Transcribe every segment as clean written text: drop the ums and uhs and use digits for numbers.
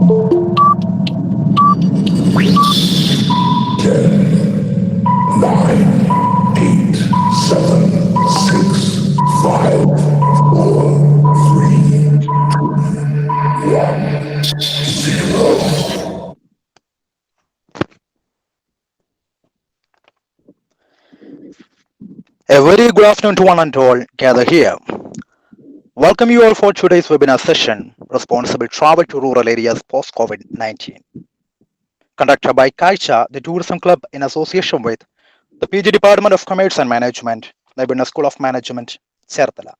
A very good afternoon to one and all gather here. Welcome you all for today's webinar session, Responsible Travel to Rural Areas Post-COVID-19, conducted by Kazhcha, the tourism club in association with the PG Department of Commerce and Management, Naipunnya School of Management, Cherthala.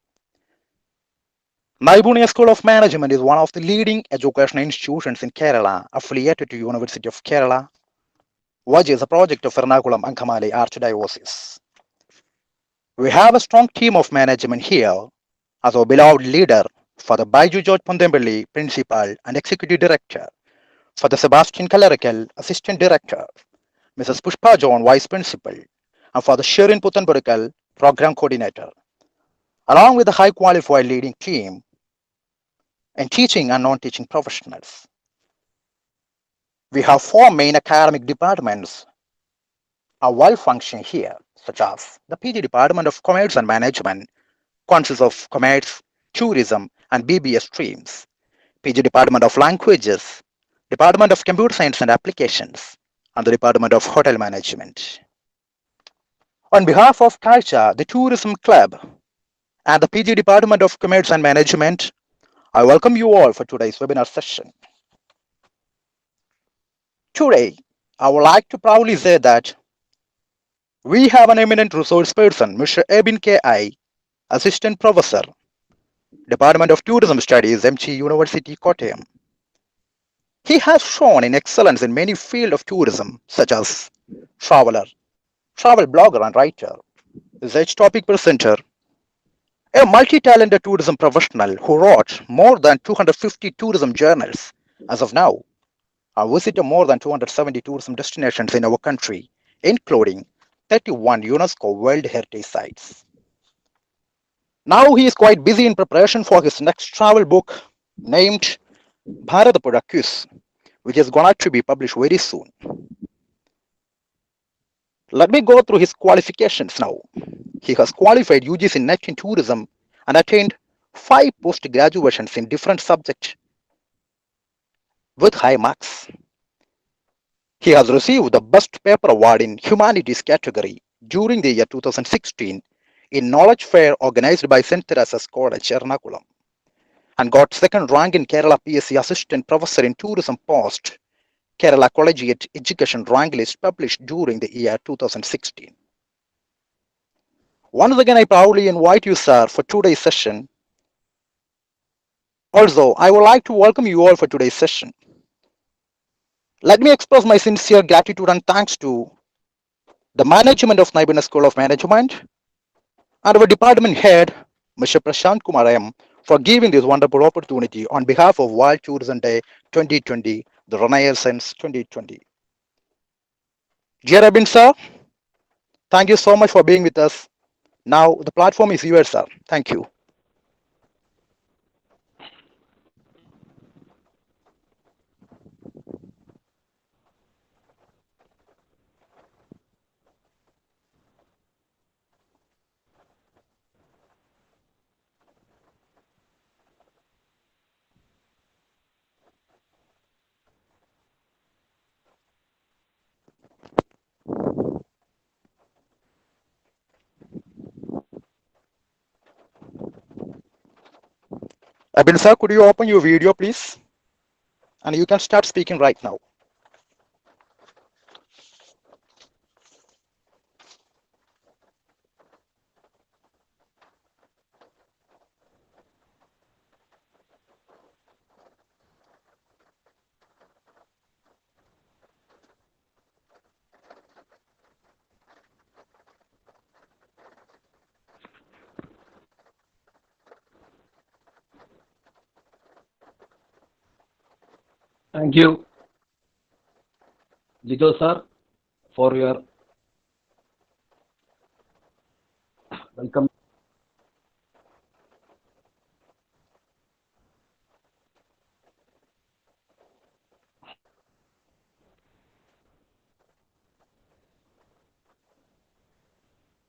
Naipunnya School of Management is one of the leading educational institutions in Kerala affiliated to University of Kerala, which is a project of Ernakulam Ankamali Archdiocese. We have a strong team of management here as our beloved leader for the Baiju George Pondembelli, Principal and Executive Director, for the Sebastian Kalarakal, Assistant Director, Mrs. Pushpa John, Vice Principal, and for the Shirin Putanburikal, Program Coordinator, along with the high qualified leading team and teaching and non-teaching professionals. We have four main academic departments are well functioning here, such as the PG Department of Commerce and Management consists of Commerce, Tourism, and BBS streams, PG Department of Languages, Department of Computer Science and Applications, and the Department of Hotel Management. On behalf of Kazhcha, the Tourism Club, and the PG Department of Commerce and Management, I welcome you all for today's webinar session. Today, I would like to proudly say that we have an eminent resource person, Mr. ABIN K.I., Assistant Professor, Department of Tourism Studies, MG University, Kottayam. He has shown in excellence in many fields of tourism, such as traveler, travel blogger and writer, research topic presenter, a multi-talented tourism professional who wrote more than 250 tourism journals as of now, and visited more than 270 tourism destinations in our country, including 31 UNESCO World Heritage Sites. Now he is quite busy in preparation for his next travel book named Bharatapura Quiz, which is going to be published very soon. Let me go through his qualifications now. He has qualified UGC in Net in Tourism and attained 5 post-graduations in different subjects with high marks. He has received the Best Paper Award in Humanities category during the year 2016 in Knowledge Fair organized by St. Teresa's College, Ernakulam, and got second rank in Kerala PSC Assistant Professor in Tourism Post Kerala Collegiate Education rank list published during the year 2016. Once again, I proudly invite you, sir, for today's session. Also, I would like to welcome you all for today's session. Let me express my sincere gratitude and thanks to the management of Naipunnya School of Management and our department head, Mr. Prashant Kumar M, for giving this wonderful opportunity on behalf of World Tourism Day 2020, the Renaissance 2020. Dear ABIN sir, thank you so much for being with us. Now the platform is yours, sir. Thank you. ABIN sir, could you open your video, please? And you can start speaking right now. Thank you, Jijo sir, for your welcome.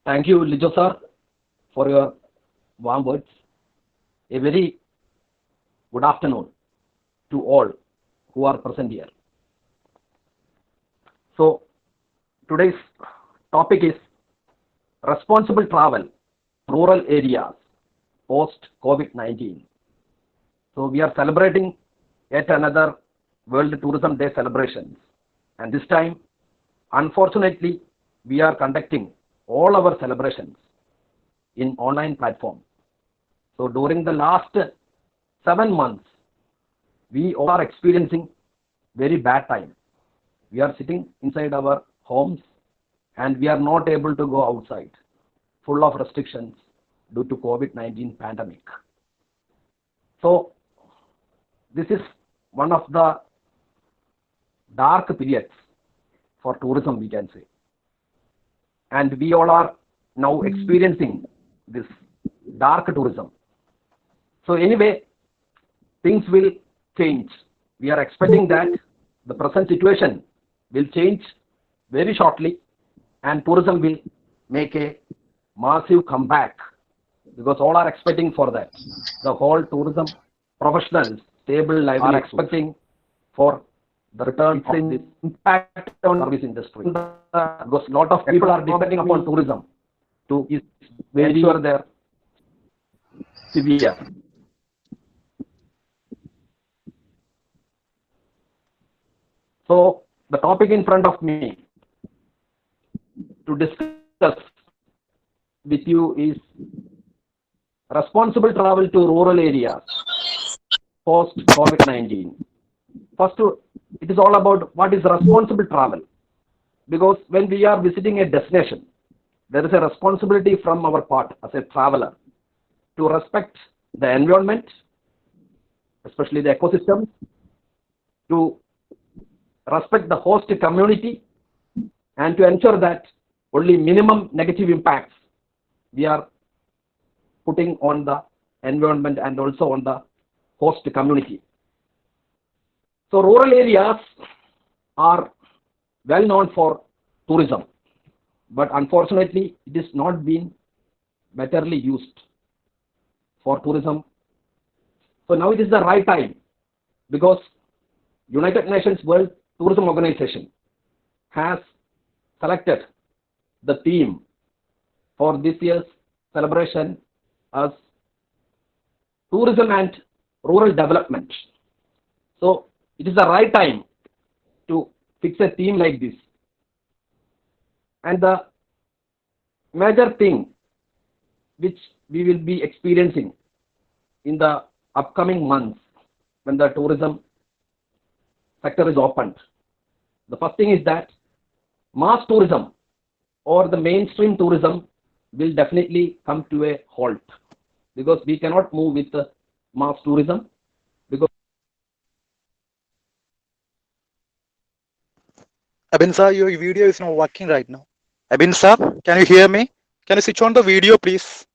Thank you, Lijo sir, for your warm words. A very good afternoon to all who are present here. So, today's topic is responsible travel, rural areas, post COVID-19. So, we are celebrating yet another World Tourism Day celebrations. And this time, unfortunately, we are conducting all our celebrations in online platform. So during the last 7 months, we all are experiencing very bad time. We are sitting inside our homes and we are not able to go outside, full of restrictions due to COVID-19 pandemic. So this is one of the dark periods for tourism, we can say. And we all are now experiencing this dark tourism. So anyway, things will change. We are expecting that the present situation will change very shortly and tourism will make a massive comeback because all are expecting for that. The whole tourism professionals, stable livelihood are expecting for the return of this impact on service industry. Because a lot of people are depending upon tourism to ensure their severe. So the topic in front of me to discuss with you is responsible travel to rural areas post COVID-19. First, it is all about what is responsible travel. Because when we are visiting a destination, there is a responsibility from our part as a traveler to respect the environment, especially the ecosystem, to respect the host community, and to ensure that only minimum negative impacts we are putting on the environment and also on the host community. So rural areas are well known for tourism, but unfortunately it is not being betterly used for tourism. So now it is the right time because United Nations World Tourism Organization has selected the theme for this year's celebration as tourism and rural development. So it is the right time to fix a theme like this. And the major thing which we will be experiencing in the upcoming months when the tourism sector is opened. The first thing is that mass tourism or the mainstream tourism will definitely come to a halt because we cannot move with the mass tourism because Abin sir, your video is not working right now. Abin sir, can you hear me? Can you switch on the video, please?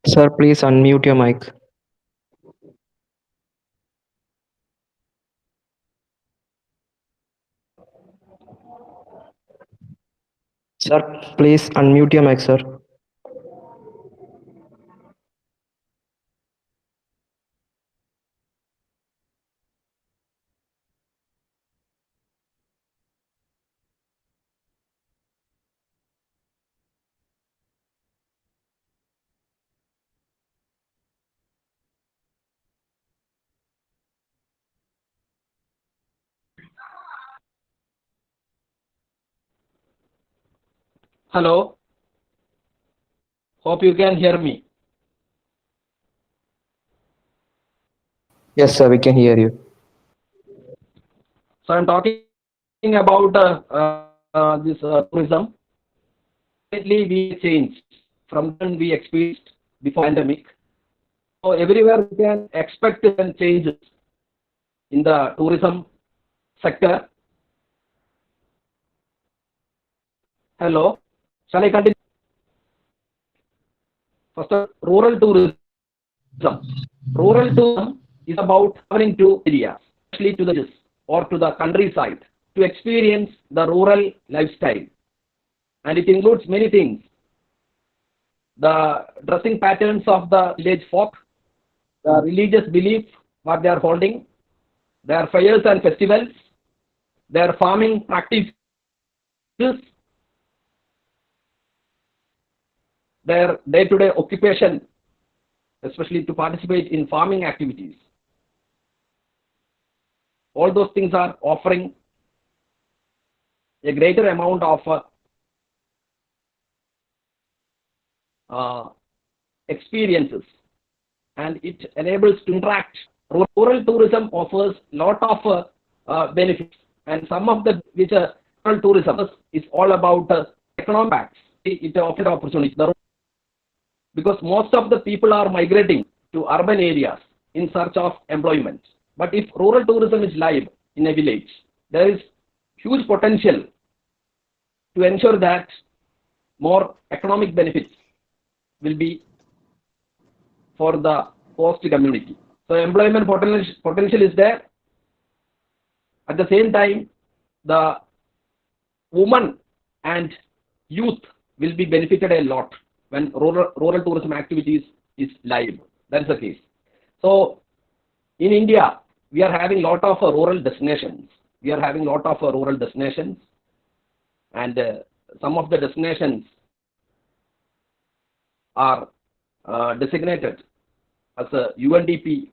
Sir, please unmute your mic. Sir, please unmute your mic, sir. Hello. Hope you can hear me. Yes, sir, we can hear you. So I'm talking about this tourism. Lately, we changed from when we experienced before pandemic. So everywhere we can expect changes in the tourism sector. Hello. Shall I continue? First, rural tourism. Rural tourism is about traveling to areas, especially to the villages or to the countryside, to experience the rural lifestyle. And it includes many things: the dressing patterns of the village folk, the religious belief what they are holding, their fairs and festivals, their farming practices, their day-to-day occupation, especially to participate in farming activities. All those things are offering a greater amount of experiences, and it enables to interact. Rural tourism offers lot of benefits, and some of the which rural tourism is all about economic facts. It offers opportunities because most of the people are migrating to urban areas in search of employment. But if rural tourism is live in a village, there is huge potential to ensure that more economic benefits will be for the host community. So employment potential is there. At the same time, the women and youth will be benefited a lot when rural tourism activities is live. That is the case. So in India, we are having lot of rural destinations. And some of the destinations are designated as a UNDP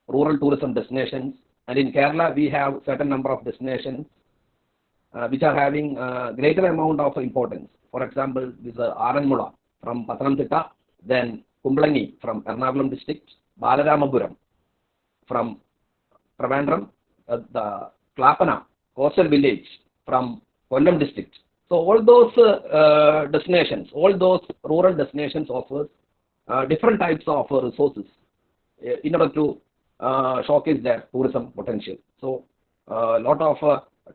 rural tourism destinations. And in Kerala, we have certain number of destinations which are having greater amount of importance. For example, this Aranmula from Pathanamthitta, then Kumblangi from Ernakulam district, Balaramapuram from Trivandrum, the Klapana coastal village from Kollam district. So all those destinations, all those rural destinations offers different types of resources in order to showcase their tourism potential. So a lot of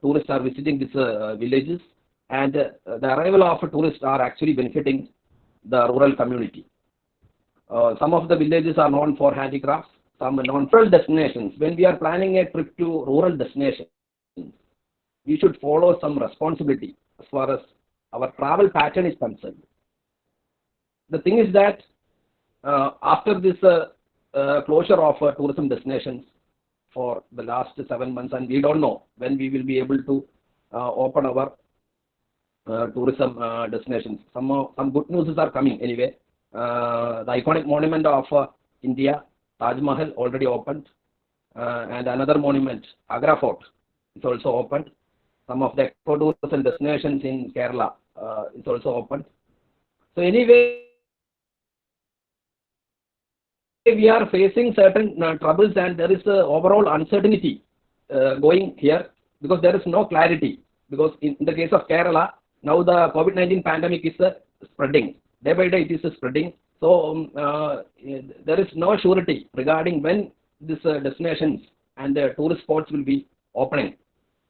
tourists are visiting these villages, and the arrival of tourists are actually benefiting the rural community. Some of the villages are known for handicrafts, some known for destinations. When we are planning a trip to rural destinations, we should follow some responsibility as far as our travel pattern is concerned. The thing is that after this closure of tourism destinations for the last 7 months, and we don't know when we will be able to open our tourism destinations. Some good news are coming anyway. The iconic monument of India, Taj Mahal, already opened, and another monument, Agra Fort, is also opened. Some of the tourism destinations in Kerala is also opened. So anyway, we are facing certain troubles, and there is overall uncertainty going here because there is no clarity. Because in the case of Kerala, now the COVID-19 pandemic is spreading. Day by day it is spreading. So there is no surety regarding when these destinations and tourist spots will be opening.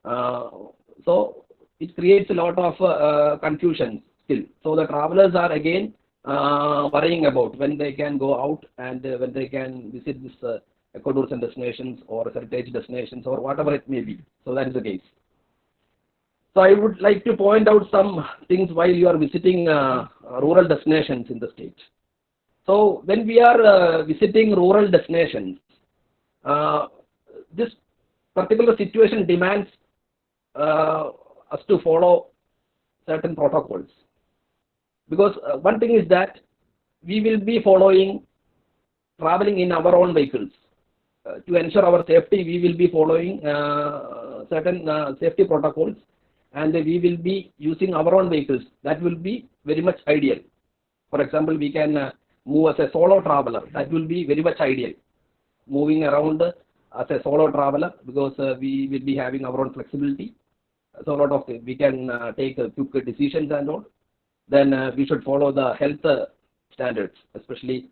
So it creates a lot of confusion still. So the travelers are again worrying about when they can go out and when they can visit this ecotourism destinations or heritage destinations or whatever it may be. So that is the case. So I would like to point out some things while you are visiting rural destinations in the state. So when we are visiting rural destinations, this particular situation demands us to follow certain protocols. Because one thing is that we will be traveling in our own vehicles. To ensure our safety, we will be following certain safety protocols, and we will be using our own vehicles. That will be very much ideal. For example, we can move as a solo traveler. That will be very much ideal. Moving around as a solo traveler, because we will be having our own flexibility. So a lot of we can take quick decisions and all. Then we should follow the health standards, especially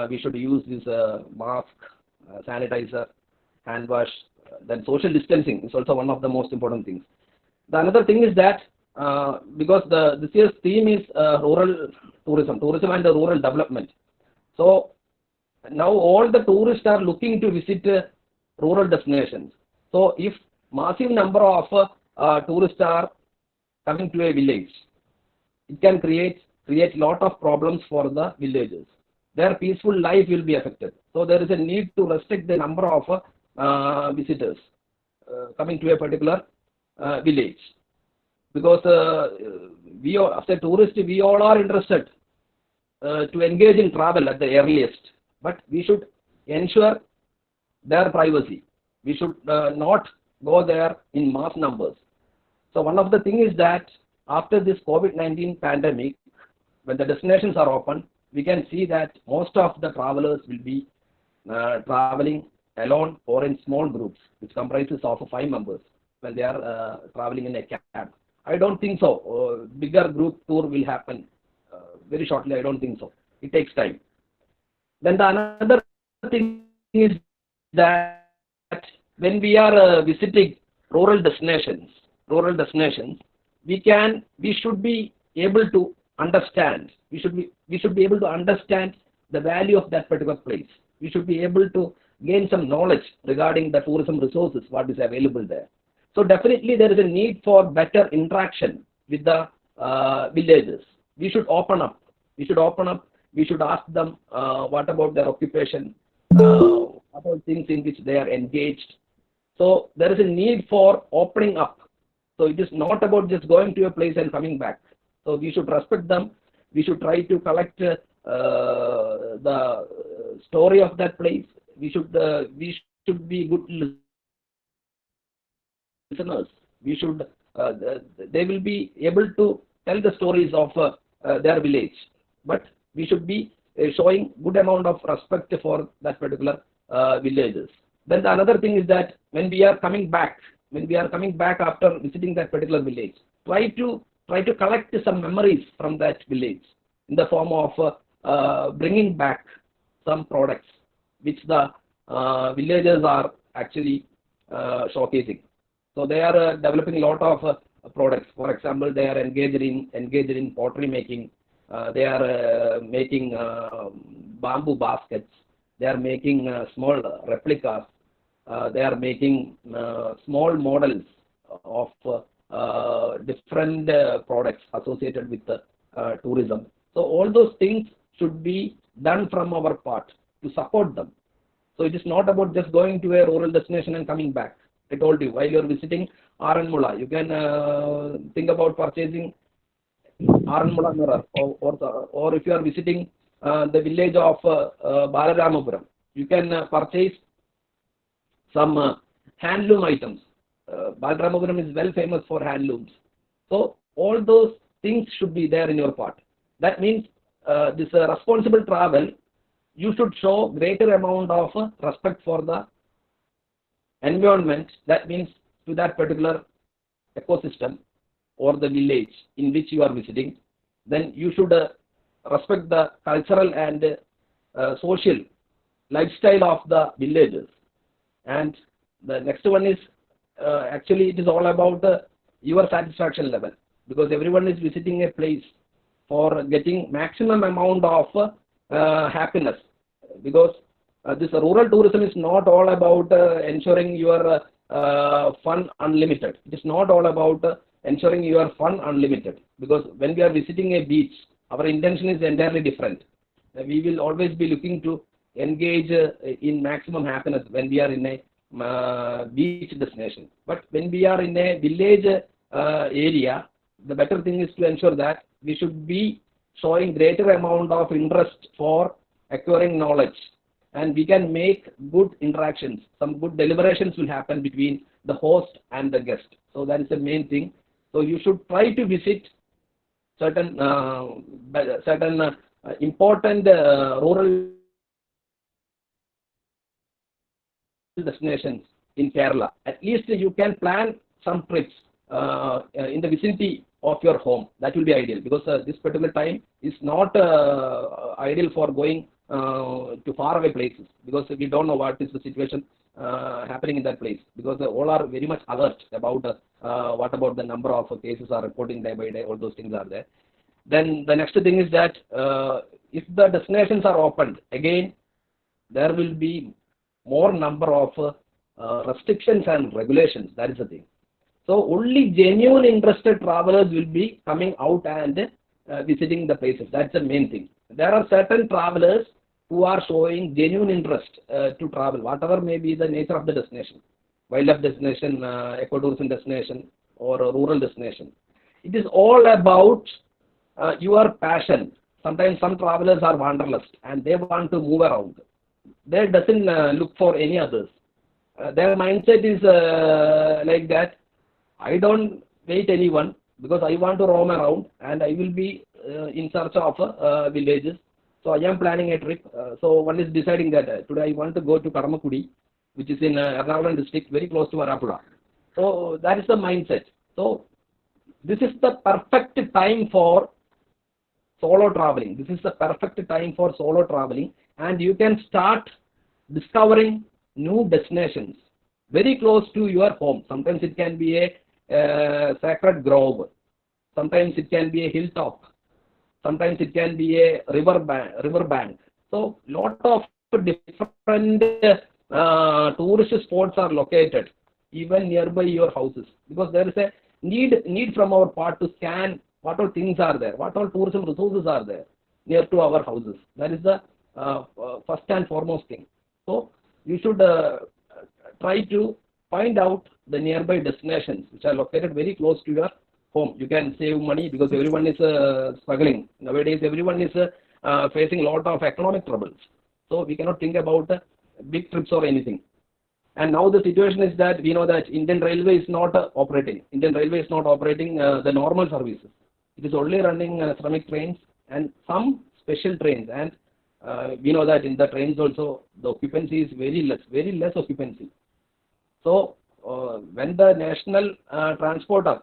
we should use this mask, sanitizer, hand wash, then social distancing is also one of the most important things. The another thing is that because this year's theme is rural tourism and rural development. So now all the tourists are looking to visit rural destinations. So if massive number of tourists are coming to a village, it can create lot of problems for the villagers. Their peaceful life will be affected. So there is a need to restrict the number of visitors coming to a particular village, because we all, as a tourist, we all are interested to engage in travel at the earliest, but we should ensure their privacy. We should not go there in mass numbers. So one of the things is that after this COVID-19 pandemic, when the destinations are open, we can see that most of the travelers will be traveling alone or in small groups, which comprises of 5 members when they are traveling in a cab. I don't think so. Bigger group tour will happen very shortly. I don't think so. It takes time. Then the another thing is that when we are visiting rural destinations, we should be able to understand. We should be able to understand the value of that particular place. We should be able to gain some knowledge regarding the tourism resources, what is available there. So definitely there is a need for better interaction with the villagers. We should open up. We should ask them what about their occupation, what about things in which they are engaged. So there is a need for opening up. So it is not about just going to a place and coming back. So we should respect them. We should try to collect the story of that place. We should be good listeners. They will be able to tell the stories of their village, but we should be showing good amount of respect for that particular villagers. Then the another thing is that when we are coming back after visiting that particular village, try to collect some memories from that village in the form of bringing back some products which the villagers are actually showcasing. So they are developing a lot of products. For example, they are engaged in pottery making. They are making bamboo baskets. They are making small replicas. They are making small models of different products associated with tourism. So all those things should be done from our part to support them. So it is not about just going to a rural destination and coming back. I told you, while you are visiting Aranmula, you can think about purchasing Aranmula mirror, or if you are visiting the village of Balaramapuram, you can purchase some handloom items. Balaramapuram is well famous for handlooms. So all those things should be there in your part. That means this responsible travel, you should show greater amount of respect for the environment. That means to that particular ecosystem or the village in which you are visiting. Then you should respect the cultural and social lifestyle of the villagers. And the next one is actually it is all about your satisfaction level, because everyone is visiting a place for getting maximum amount of happiness, because this rural tourism is not all about ensuring your fun unlimited. It is not all about ensuring your fun unlimited, because when we are visiting a beach, our intention is entirely different. We will always be looking to engage in maximum happiness when we are in a beach destination. But when we are in a village area, the better thing is to ensure that we should be showing greater amount of interest for acquiring knowledge, and we can make good interactions. Some good deliberations will happen between the host and the guest. So that is the main thing. So you should try to visit certain important rural destinations in Kerala. At least you can plan some trips in the vicinity of your home. That will be ideal, because this particular time is not ideal for going to faraway places, because we don't know what is the situation happening in that place, because all are very much alert about what about the number of cases are reporting day by day. All those things are there. Then the next thing is that if the destinations are opened, again there will be more number of restrictions and regulations. That is the thing. So only genuine interested travelers will be coming out and visiting the places. That's the main thing. There are certain travelers who are showing genuine interest to travel, whatever may be the nature of the destination, wildlife destination, ecotourism destination, or a rural destination. It is all about your passion. Sometimes some travelers are wanderlust and they want to move around. They doesn't look for any others. Their mindset is like that. I don't wait anyone, because I want to roam around and I will be in search of villages. So I am planning a trip. So one is deciding that today I want to go to Karamakudi, which is in Ernakulam district, very close to Varapura. So that is the mindset. So this is the perfect time for solo traveling. This is the perfect time for solo traveling, and you can start discovering new destinations very close to your home. Sometimes it can be a sacred grove. Sometimes it can be a hilltop. Sometimes it can be a river bank. So lot of different tourist spots are located even nearby your houses, because there is a need from our part to scan what all things are there, what all tourism resources are there near to our houses. That is the first and foremost thing. So you should try to find out the nearby destinations which are located very close to your home. You can save money, because everyone is struggling. Nowadays everyone is facing a lot of economic troubles. So we cannot think about big trips or anything. And now the situation is that we know that Indian Railway is not operating. Indian Railway is not operating the normal services. It is only running Shramik trains and some special trains. And we know that in the trains also the occupancy is very less occupancy. So when the national transporter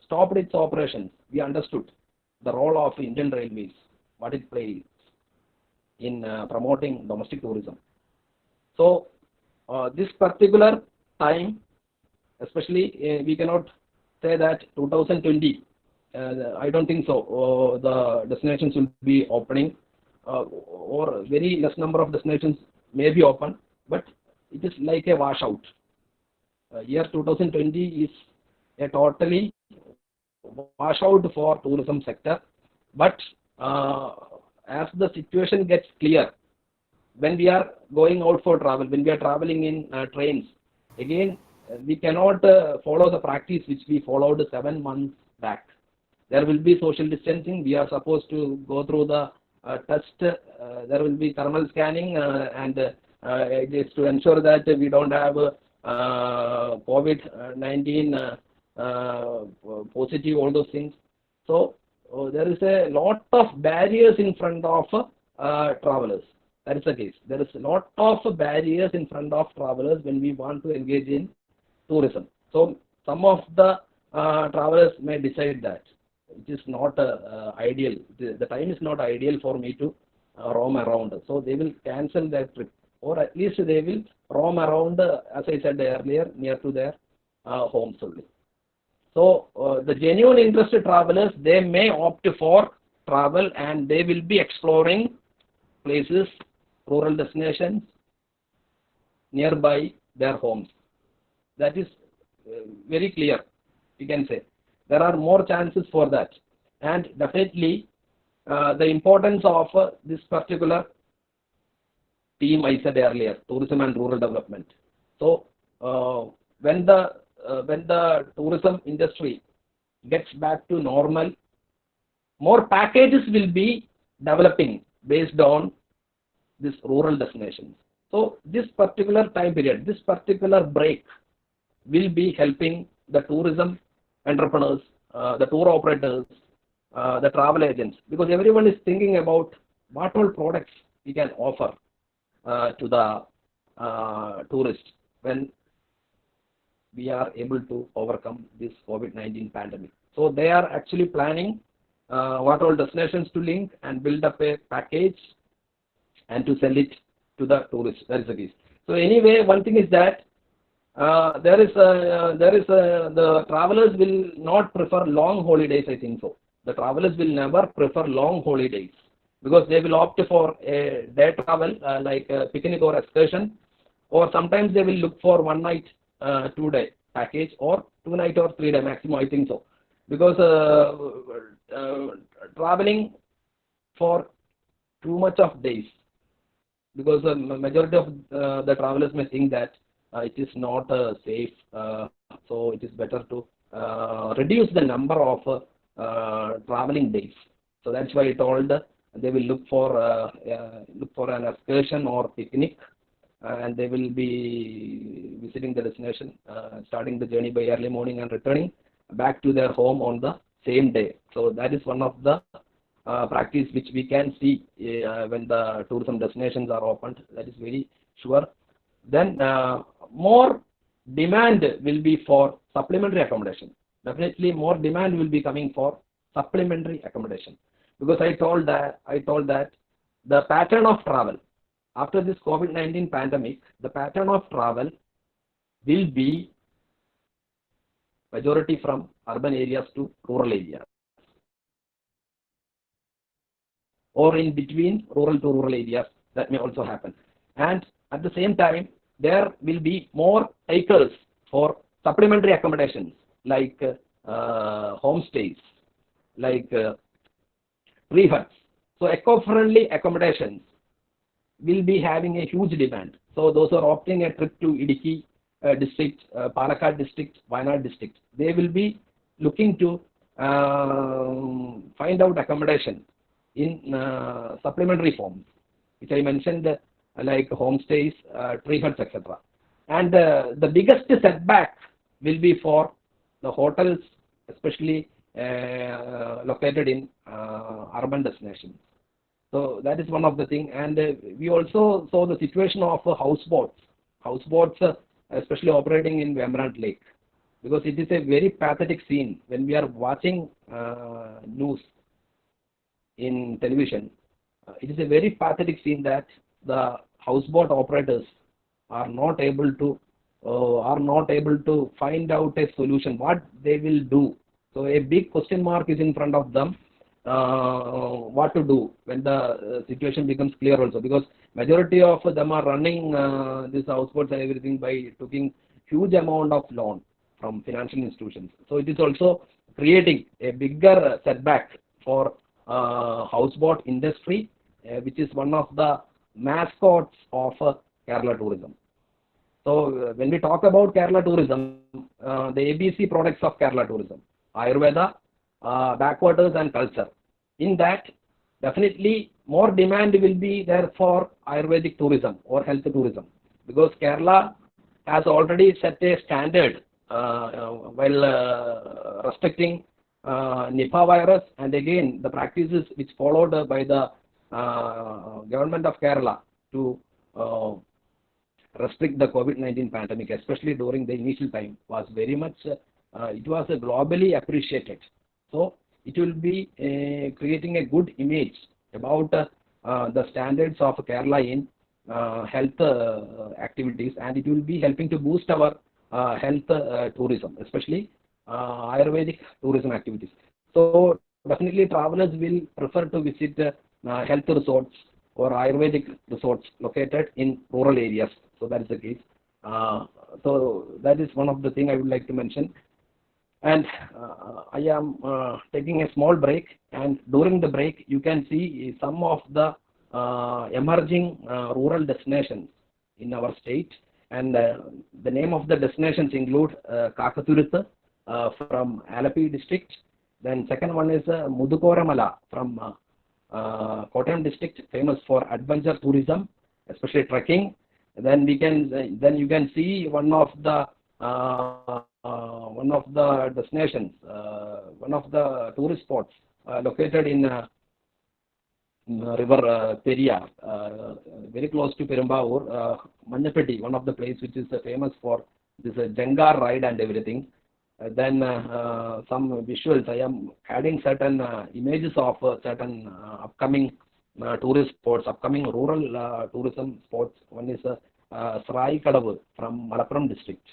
stopped its operations, we understood the role of Indian Railways, what it plays in promoting domestic tourism. So this particular time, especially we cannot say that 2020, I don't think so, the destinations will be opening, or very less number of destinations may be open, but it is like a washout. Year 2020 is a totally washout for tourism sector, but as the situation gets clear, when we are going out for travel, when we are traveling in trains, again we cannot follow the practice which we followed 7 months back. There will be social distancing. We are supposed to go through the test. There will be thermal scanning, and it is to ensure that we don't have COVID-19 positive, all those things. So there is a lot of barriers in front of travelers. That is the case. There is a lot of barriers in front of travelers when we want to engage in tourism. So some of the travelers may decide that it is not ideal. The time is not ideal for me to roam around. So they will cancel their trip, or at least they will roam around, as I said earlier, near to their homes only. So the genuine interested travelers, they may opt for travel and they will be exploring places, rural destinations nearby their homes. That is very clear, we can say. There are more chances for that. And definitely the importance of this particular team I said earlier, tourism and rural development. So when the tourism industry gets back to normal, more packages will be developing based on this rural destinations. So this particular time period, this particular break will be helping the tourism entrepreneurs, the tour operators, the travel agents, because everyone is thinking about what all products we can offer to the tourists when we are able to overcome this COVID-19 pandemic. So they are actually planning what all destinations to link and build up a package and to sell it to the tourists. That is the case. So anyway, one thing is that the travelers will not prefer long holidays, I think so. The travelers will never prefer long holidays because they will opt for a day travel like a picnic or excursion, or sometimes they will look for 1 night, 2 day package, or 2 night or 3 day maximum, I think so. Because traveling for too much of days, because the majority of the travelers may think that it is not safe, so it is better to reduce the number of traveling days. So that's why I told they will look for an excursion or picnic, and they will be visiting the destination, starting the journey by early morning and returning back to their home on the same day. So that is one of the practice which we can see when the tourism destinations are opened. That is very sure. Then more demand will be for supplementary accommodation. Definitely more demand will be coming for supplementary accommodation, because I told that the pattern of travel after this COVID-19 pandemic, the pattern of travel will be majority from urban areas to rural areas, or in between rural to rural areas. That may also happen. And at the same time, there will be more takers for supplementary accommodations like homestays, like tree huts. So eco-friendly accommodations will be having a huge demand. So those who are opting a trip to Idiki district, Palakkad district, Wayanad district, they will be looking to find out accommodation in supplementary forms, which I mentioned, like homestays, tree huts, etc. And the biggest setback will be for the hotels, especially located in urban destinations. So that is one of the things. And we also saw the situation of houseboats, especially operating in Vemerand Lake, because it is a very pathetic scene when we are watching news in television. It is a very pathetic scene that the houseboat operators are not able to find out a solution, what they will do. So a big question mark is in front of them, what to do when the situation becomes clear also, because majority of them are running these houseboats and everything by taking huge amount of loan from financial institutions. So it is also creating a bigger setback for houseboat industry, which is one of the mascots of Kerala tourism. So when we talk about Kerala tourism, the ABC products of Kerala tourism, Ayurveda, backwaters and culture. In that, definitely more demand will be there for Ayurvedic tourism or health tourism, because Kerala has already set a standard while restricting Nipah virus, and again the practices which followed by the government of Kerala to restrict the COVID-19 pandemic, especially during the initial time, was very much, it was globally appreciated. So it will be creating a good image about the standards of Kerala in health activities, and it will be helping to boost our health tourism, especially Ayurvedic tourism activities. So definitely travelers will prefer to visit health resorts or Ayurvedic resorts located in rural areas. So that is the case. So that is one of the things I would like to mention. And I am taking a small break, and during the break you can see some of the emerging rural destinations in our state, and the name of the destinations include Kakaturuthu from Alapi district. Then second one is Mudukoramala from Kottayam district, famous for adventure tourism, especially trekking. Then you can see one of the destinations, one of the tourist spots located in river Periyar, very close to Perumbavoor, Manjapeti, one of the places which is famous for this Jangar ride and everything. Then some visuals. I am adding certain images of certain upcoming tourist spots, upcoming rural tourism spots. One is Sarai Kadavu from Malappuram district,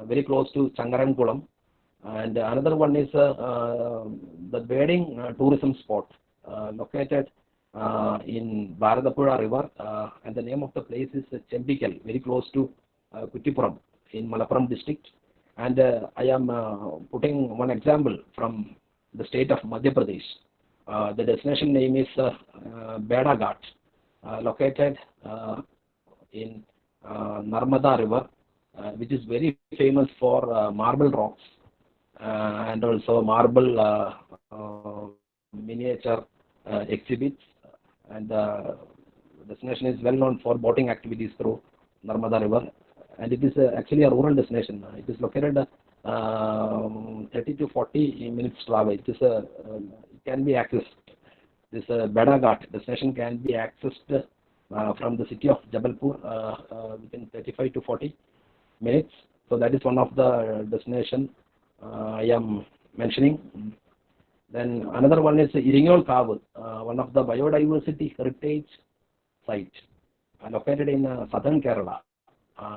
very close to Changarankulam. And another one is the Bedding tourism spot located in Bharatapuzha river, and the name of the place is Chempikal, very close to Kuttipuram in Malappuram district. And I am putting one example from the state of Madhya Pradesh. The destination name is Beda Ghat, located in Narmada river, which is very famous for marble rocks and also marble miniature exhibits. And the destination is well known for boating activities through Narmada river. And it is actually a rural destination. It is located 30 to 40 minutes travel. It can be accessed. This Beda Ghat destination can be accessed from the city of Jabalpur within 35 to 40 minutes. So that is one of the destination I am mentioning. Then another one is Iringol Kavu, one of the biodiversity heritage site located in southern Kerala.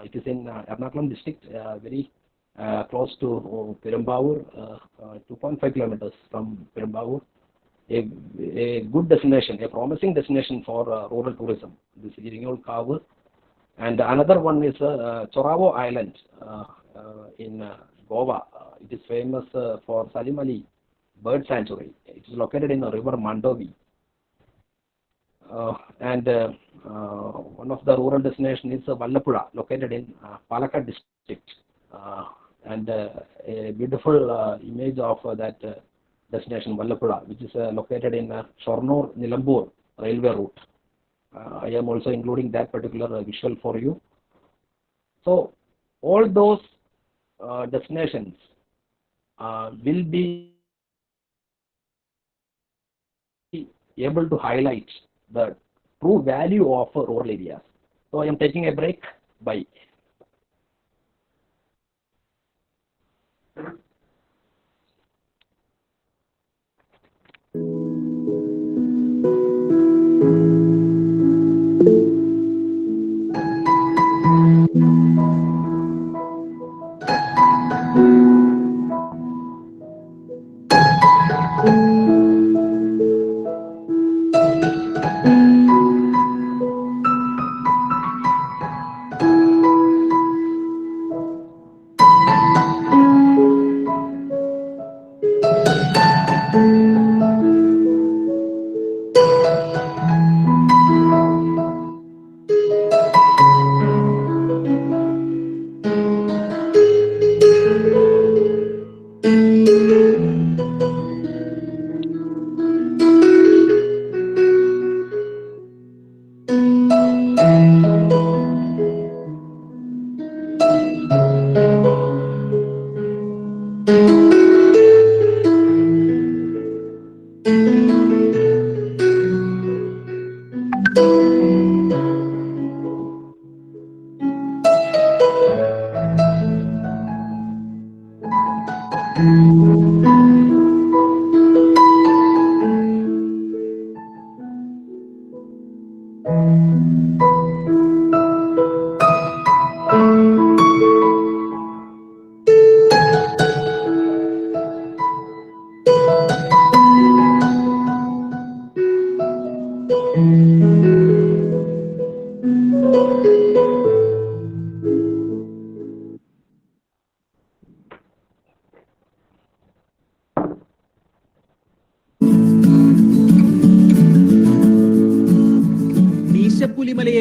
It is in Ernakulam district, very close to Perumbavoor, 2.5 kilometers from Perumbavoor. A good destination, a promising destination for rural tourism. This is Iringol Kavu. And another one is Choravo Island in Goa. It is famous for Salim Ali Bird Sanctuary. It is located in the river Mandovi. And one of the rural destinations is Vallapura, located in Palakkad district. And a beautiful image of that destination, Vallapura, which is located in Shornur Nilambur railway route. I am also including that particular visual for you. So all those destinations will be able to highlight the true value of rural areas. So I am taking a break. Bye.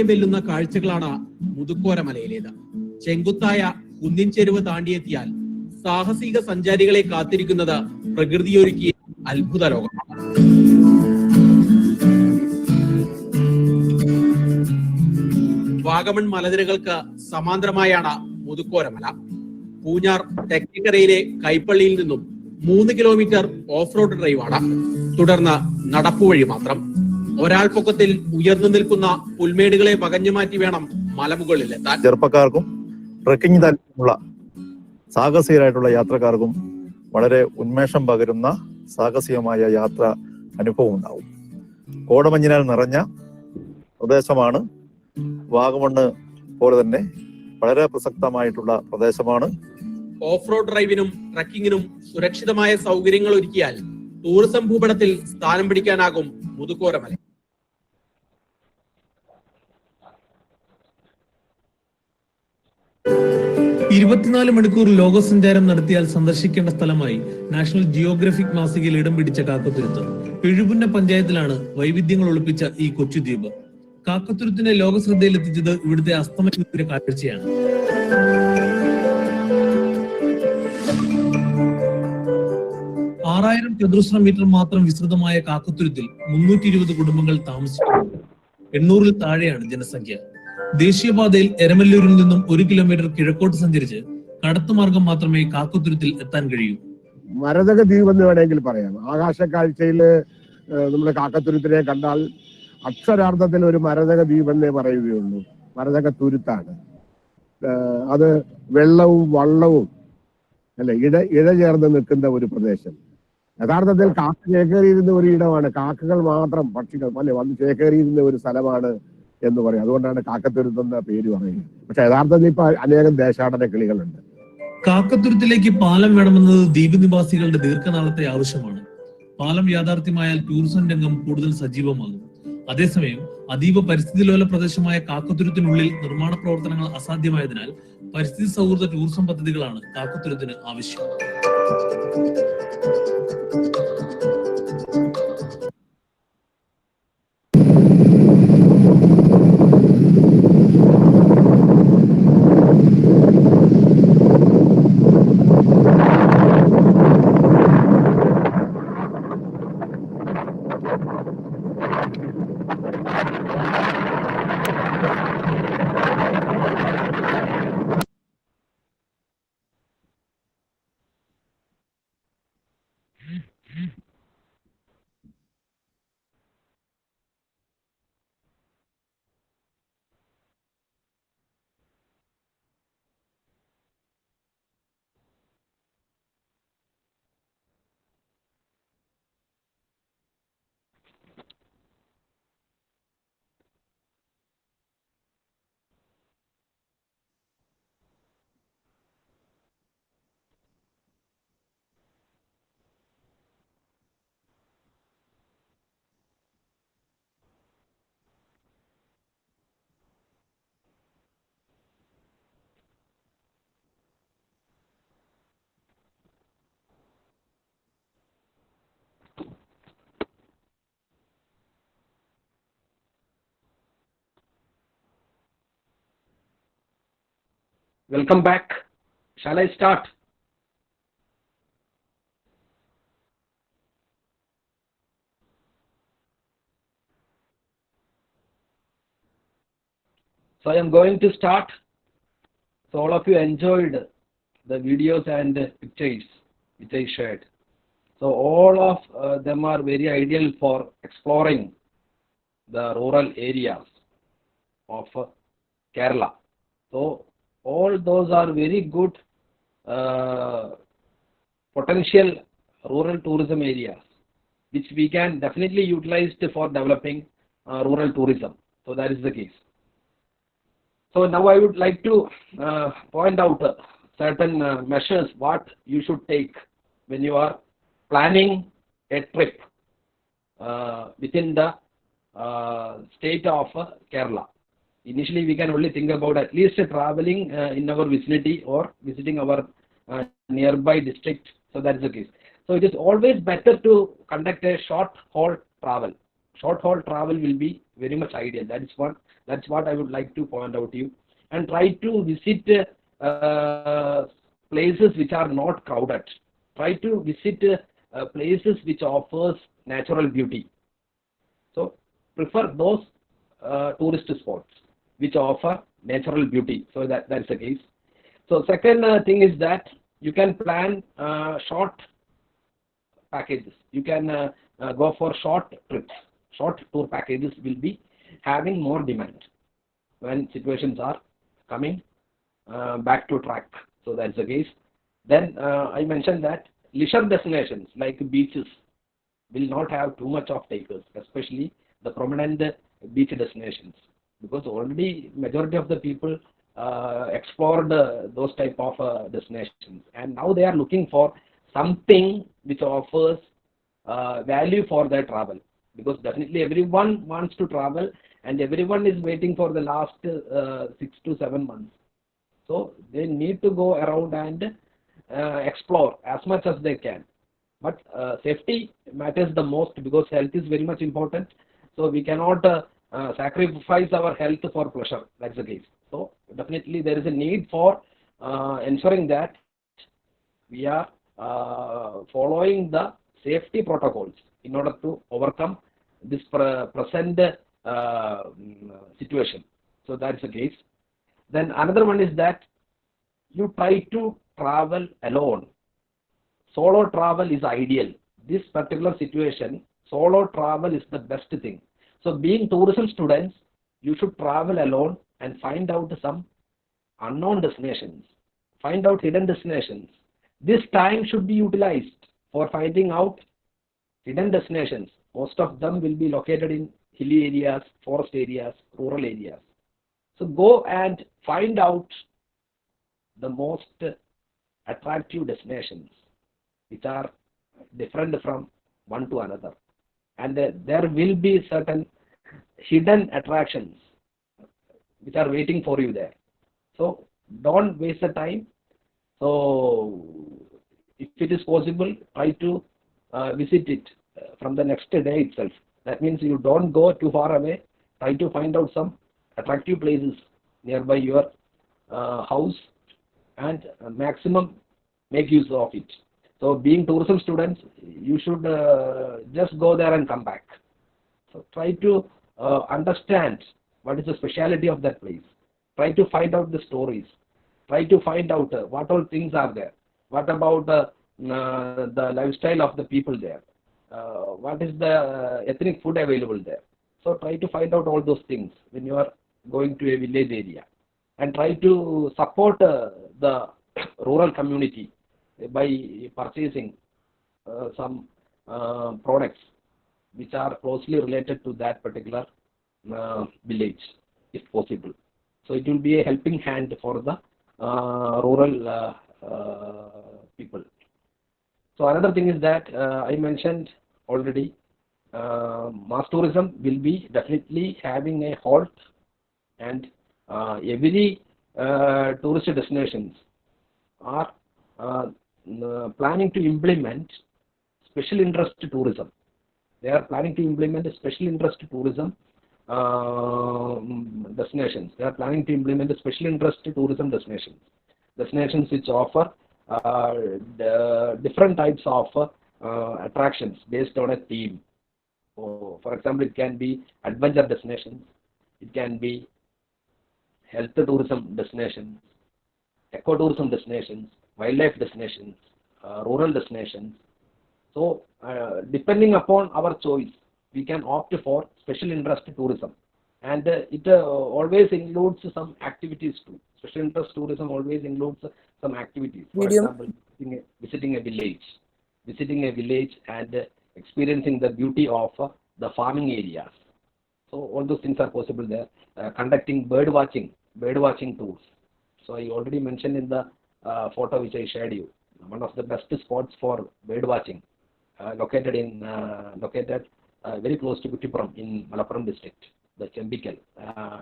വെല്ലുന്ന കാഴ്ചകളാണ് മുതുക്കോര മലയിലേത്. ചെങ്കുത്തായ കുന്നിൻ ചെരുവ് താണ്ടിയെത്തിയാൽ സാഹസിക സഞ്ചാരികളെ കാത്തിരിക്കുന്നത് പ്രകൃതിയൊരുക്കിയ അത്ഭുത ലോകമാണ്. വാഗമൺ മലനിരകൾക്ക് സമാന്തരമായാണ് മുതുക്കോര മല. പൂഞ്ഞാർ തെക്കേക്കരയിലെ കൈപ്പള്ളിയിൽ നിന്നും 3 കിലോമീറ്റർ ഓഫ് റോഡ് ഡ്രൈവാണ്. തുടർന്ന് നടപ്പുവഴി മാത്രം. ഒരാൾ പൊക്കത്തിൽ ഉയർന്നു നിൽക്കുന്ന പുൽമേടുകളെ പകഞ്ഞു മാറ്റി വേണം മലമുകളിലെത്താൻ. ചെറുപ്പക്കാർക്കും ട്രക്കിംഗ് താല്പര്യമുള്ള സാഹസികരായിട്ടുള്ള യാത്രക്കാർക്കും വളരെ ഉന്മേഷം പകരുന്ന സാഹസികമായ യാത്ര അനുഭവം ഉണ്ടാവും. കോടമഞ്ഞിനാൽ നിറഞ്ഞ പ്രദേശമാണ്. വാഗമണ്ണ് പോലെ തന്നെ വളരെ പ്രസക്തമായിട്ടുള്ള പ്രദേശമാണ്. ഓഫ് റോഡ് ഡ്രൈവിനും ട്രക്കിങ്ങിനും സുരക്ഷിതമായ സൗകര്യങ്ങൾ ഒരുക്കിയാൽ ടൂറിസം ഭൂപടത്തിൽ സ്ഥാനം പിടിക്കാനാകും മുതുക്കോര മല. മണിക്കൂർ ലോകസഞ്ചാരം നടത്തിയാൽ സന്ദർശിക്കേണ്ട സ്ഥലമായി നാഷണൽ ജിയോഗ്രഫിക് മാസികയിൽ ഇടം പിടിച്ച കാക്കത്തുരുത്ത്. പിഴുപുന്ന പഞ്ചായത്തിലാണ് വൈവിധ്യങ്ങൾ ഒളിപ്പിച്ച ഈ കൊച്ചുദ്വീപ്. കാക്കത്തുരുത്തിനെ ലോക ശ്രദ്ധയിലെത്തിച്ചത് ഇവിടുത്തെ അസ്തമയ കാഴ്ചയാണ്. ചതുരശ്ര മീറ്റർ മാത്രം വിസ്തൃതമായ കാക്കത്തുരുത്തിൽ 320 കുടുംബങ്ങൾ താമസിക്കുന്നുണ്ട്. 800-ൽ താഴെയാണ് ജനസംഖ്യ. ദേശീയപാതയിൽ എരമല്ലൂരിൽ നിന്നും 1 കിലോമീറ്റർ കിഴക്കോട്ട് സഞ്ചരിച്ച് കടത്തുമാർഗം മാത്രമേ കാക്കത്തുരുത്തിൽ എത്താൻ കഴിയൂ. മരതക ദ്വീപ് എന്ന് വേണമെങ്കിൽ പറയാം. ആകാശക്കാഴ്ചയിൽ നമ്മൾ കാക്കത്തുരുത്തിനെ കണ്ടാൽ അക്ഷരാർത്ഥത്തിൽ ഒരു മരതക ദ്വീപ് എന്നേ പറയുകയുള്ളൂ. മരതക തുരുത്താണ് അത്. വെള്ളവും വള്ളവും അല്ലെ ഇഴ ചേർന്ന് നിൽക്കുന്ന ഒരു പ്രദേശം. യഥാർത്ഥത്തിൽ കാക്ക ചേക്കേറിയിരുന്ന ഒരു ഇടമാണ്. കാക്കകൾ മാത്രം, പക്ഷികൾ അല്ലെ വന്ന് ചേക്കേറിയിരുന്ന ഒരു സ്ഥലമാണ് എന്ന് പറയും. അതുകൊണ്ടാണ് കാക്കത്തുരുത്തെന്ന പേര് പറയുന്നത്. പക്ഷെ യഥാർത്ഥത്തിൽ ഇപ്പൊ അനേകം ദേശാടന കിളികളുണ്ട്. കാക്കത്തുരുത്തിലേക്ക് പാലം വേണമെന്നത് ദ്വീപ് നിവാസികളുടെ ദീർഘനാളത്തെ ആവശ്യമാണ്. പാലം യാഥാർത്ഥ്യമായാൽ ടൂറിസം രംഗം കൂടുതൽ സജീവമാകും. അതേസമയം അതീവ പരിസ്ഥിതി ലോല പ്രദേശമായ കാക്കത്തുരുത്തിനുള്ളിൽ നിർമ്മാണ പ്രവർത്തനങ്ങൾ അസാധ്യമായതിനാൽ പരിസ്ഥിതി സൗഹൃദ ടൂറിസം പദ്ധതികളാണ് കാക്കത്തുരുത്തിന് ആവശ്യം. Welcome back. Shall I start? So I am going to start. So all of you enjoyed the videos and pictures which I shared. So all of them are very ideal for exploring the rural areas of Kerala. So all those are very good potential rural tourism areas which we can definitely utilize for developing rural tourism. So that is the case. So now I would like to point out certain measures what you should take when you are planning a trip within the state of Kerala. Initially, we can only think about at least traveling in our vicinity or visiting our nearby district. So that is the case. So it is always better to conduct a short haul travel. short haul travel will be very much ideal. That's what I would like to point out to you. And try to visit places which are not crowded. Try to visit places which offers natural beauty. So prefer those tourist spots which offer natural beauty. So that's the case. So second thing is that you can plan short packages. You can go for short trips. Short tour packages will be having more demand when situations are coming back to track. So that's the case. Then I mentioned that leisure destinations like beaches will not have too much of takers, especially the prominent beach destinations, because already majority of the people explored those type of destinations, and now they are looking for something which offers value for their travel, because definitely everyone wants to travel and everyone is waiting for the last 6 to 7 months. So they need to go around and explore as much as they can. But safety matters the most, because health is very much important. So we cannot sacrifice our health for pleasure. That's the case. So definitely there is a need for ensuring that we are following the safety protocols in order to overcome this present situation. So that's the case. Then another one is that you try to travel alone. Solo travel is ideal. This particular situation, solo travel is the best thing. So being tourism students, you should travel alone and find out some unknown destinations, find out hidden destinations. This time should be utilized for finding out hidden destinations. Most of them will be located in hilly areas, forest areas, rural areas. So go and find out the most attractive destinations which are different from one to another, and there will be certain hidden attractions which are waiting for you there. So don't waste the time. So if it is possible, try to visit it from the next day itself. That means you don't go too far away. Try to find out some attractive places nearby your house and maximum make use of it. So being tourism students, you should just go there and come back. So try to understand what is the speciality of that place. Try to find out the stories. Try to find out what all things are there. What about the lifestyle of the people there? What is the ethnic food available there? So try to find out all those things when you are going to a village area, and try to support the rural community by purchasing some products which are closely related to that particular village, if possible. So it will be a helping hand for the rural people. So another thing is that I mentioned already, mass tourism will be definitely having a halt, and every tourist destinations are planning to implement special interest tourism. They are planning to implement a special interest tourism destinations. They are planning to implement a special interest tourism destinations. Destinations which offer different types of attractions based on a theme. So, for example, it can be adventure destinations. It can be health tourism destinations, ecotourism destinations, wildlife destinations, rural destinations. So depending upon our choice, we can opt for special interest tourism, and it always includes some activities too. Special interest tourism always includes some activities. For example, visiting a village and experiencing the beauty of the farming areas. So all those things are possible there. Conducting bird watching tours. So I already mentioned in the photo which I shared you, one of the best spots for bird watching, located very close to Kuttipuram in Malappuram district, the Chembikal.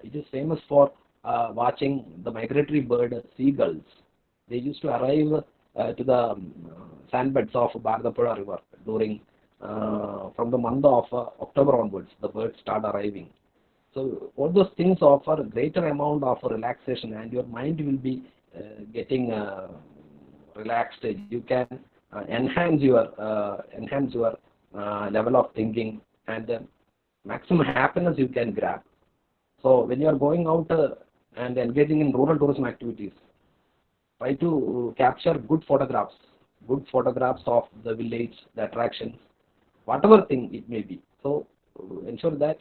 It is famous for watching the migratory bird seagulls. They used to arrive to the sandbeds of Bharatapuzha river during from the month of October onwards, the birds start arriving. So all those things offer greater amount of relaxation, and your mind will be getting relaxed. You can enhance your level of thinking, and maximum happiness you can grab. So when you are going out and engaging in rural tourism activities, try to capture good photographs of the village, the attractions, whatever thing it may be. So ensure that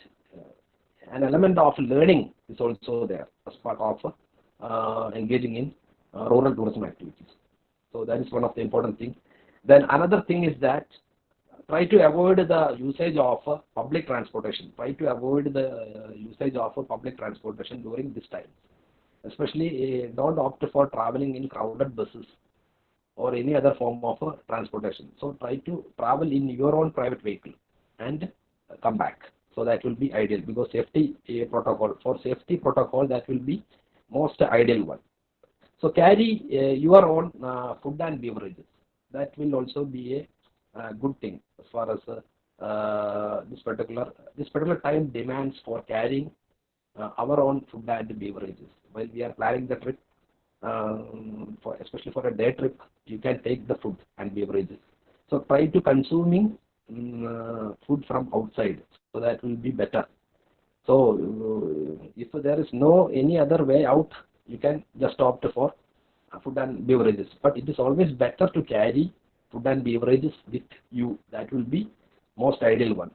an element of learning is also there as part of engaging in rural tourism activities. So that is one of the important things. Then another thing is that try to avoid the usage of public transportation. Try to avoid the usage of public transportation during this time. Especially don't opt for traveling in crowded buses or any other form of transportation. So try to travel in your own private vehicle and come back. So that will be ideal, because safety protocol, that will be most ideal one. So carry your own food and beverages. That will also be a good thing as far as this particular time demands for carrying our own food and beverages. While we are planning the trip, especially for a day trip, you can take the food and beverages. So try to consuming food from outside, so that will be better. So if there is no any other way out, you can just opt for food and beverages. But it is always better to carry food and beverages with you. That will be most ideal one.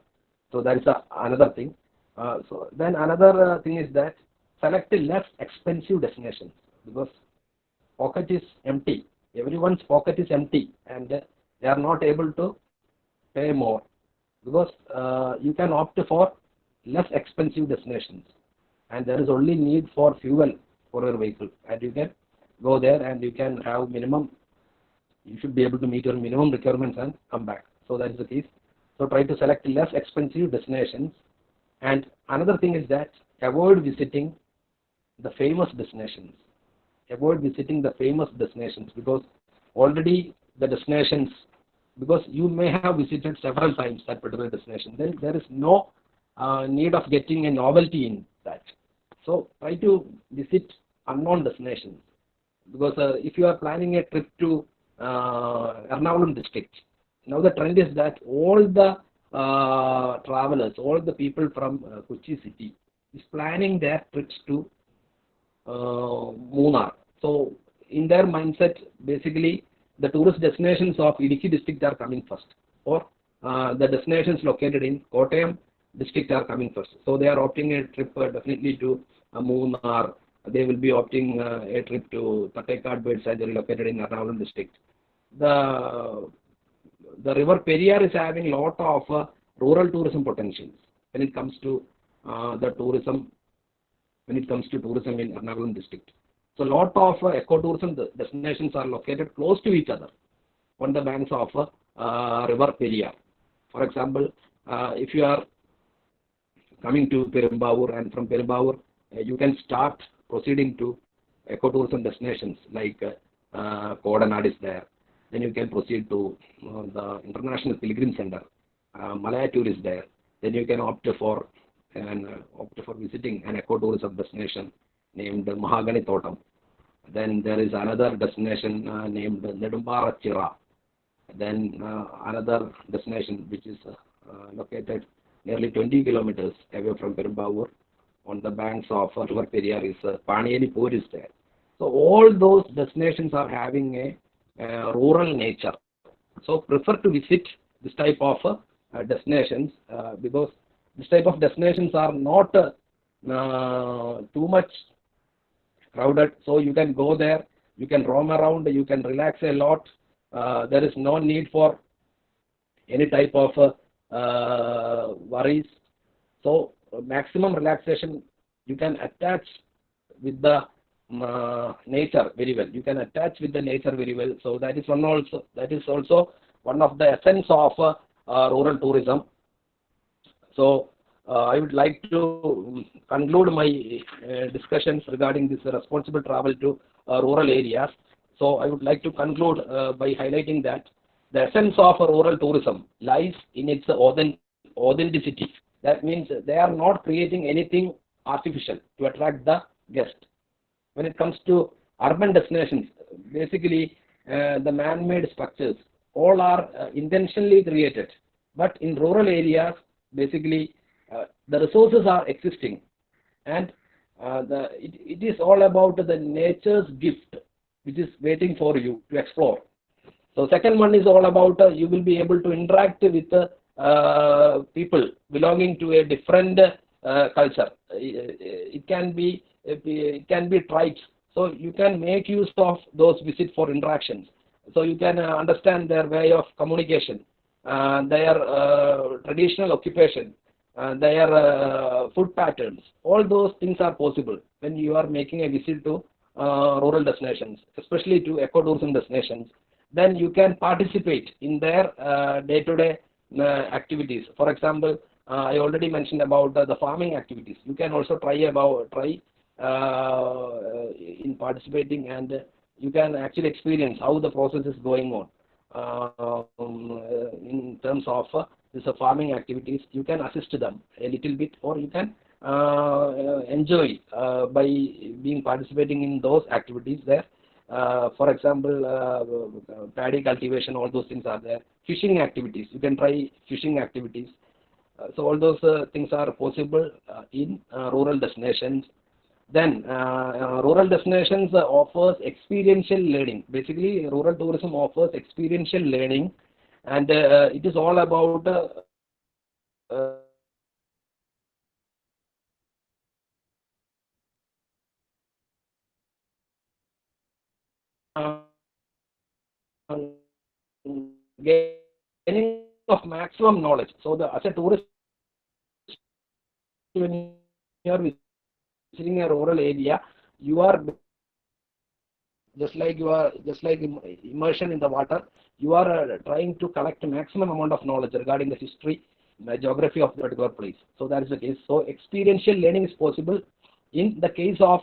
So that is another thing. So then another thing is that select less expensive destinations, because pocket is empty. Everyone's pocket is empty, and they are not able to pay more, because you can opt for less expensive destinations, and there is only need for fuel for your vehicle, and you can go there and you can have minimum. You should be able to meet your minimum requirements and come back. So that is the case. So try to select less expensive destinations. And another thing is that avoid visiting the famous destinations. Avoid visiting the famous destinations, because already the destinations, because you may have visited several times that particular destination, then there is no need of getting a novelty in that. So try to visit unknown destinations, because if you are planning a trip to Ernakulam district, now the trend is that all the travelers, all the people from Kochi city is planning their trips to Munnar. So in their mindset, basically the tourist destinations of Idiki district are coming first, or the destinations located in Kottayam district are coming first. So they are opting a trip definitely to Munnar. They will be opting a trip to Tattekad Bird Sanctuary located in Ernakulam district. The river Periyar is having a lot of rural tourism potentials when it comes to the tourism. When it comes to tourism in Ernakulam district, so a lot of ecotourism destinations are located close to each other on the banks of river Periyar. For example, if you are coming to Perumbavoor, and from Perumbavoor you can start proceeding to ecotourism destinations like Kodanad is there. Then you can proceed to the International Pilgrim Center. Malayattur is there. Then you can opt for visiting an ecotourism destination named Mahagani Thotam. Then there is another destination named Nedumbara Chira. Then another destination which is located nearly 20 kilometers away from Perumbavoor on the banks of river Periyar is Paniyalipur is there. So all those destinations are having a rural nature. So prefer to visit this type of destinations because this type of destinations are not too much crowded. So you can go there, you can roam around, you can relax a lot. There is no need for any type of worries. So maximum relaxation you can attach with the nature very well. You can attach with the nature very well. So that is also one of the essence of rural tourism. So I would like to conclude my discussions regarding this responsible travel to rural areas. So I would like to conclude by highlighting that The essence of rural tourism lies in its authenticity. That means they are not creating anything artificial to attract the guest. When it comes to urban destinations, basically the man-made structures all are intentionally created. But in rural areas, basically the resources are existing, and it is all about the nature's gift which is waiting for you to explore. So second one is all about you will be able to interact with people belonging to a different culture. It can be tribes. So you can make use of those visits for interactions. So you can understand their way of communication, their traditional occupation, their food patterns. All those things are possible when you are making a visit to rural destinations, especially to ecotourism destinations. Then you can participate in their day-to-day activities. For example, I already mentioned about the farming activities. You can also try in participating, and you can actually experience how the process is going on. In terms of this farming activities, you can assist them a little bit, or you can enjoy by being participating in those activities there. For example, paddy cultivation, all those things are there. Fishing activities, you can try fishing activities. So all those things are possible in rural destinations. Then rural destinations offers experiential learning. Basically, rural tourism offers experiential learning, and it is all about gaining of maximum knowledge. So as a tourist, when you are visiting a rural area, you are just like immersion in the water. You are trying to collect maximum amount of knowledge regarding the history, the geography of the particular place. So that is the case. So experiential learning is possible in the case of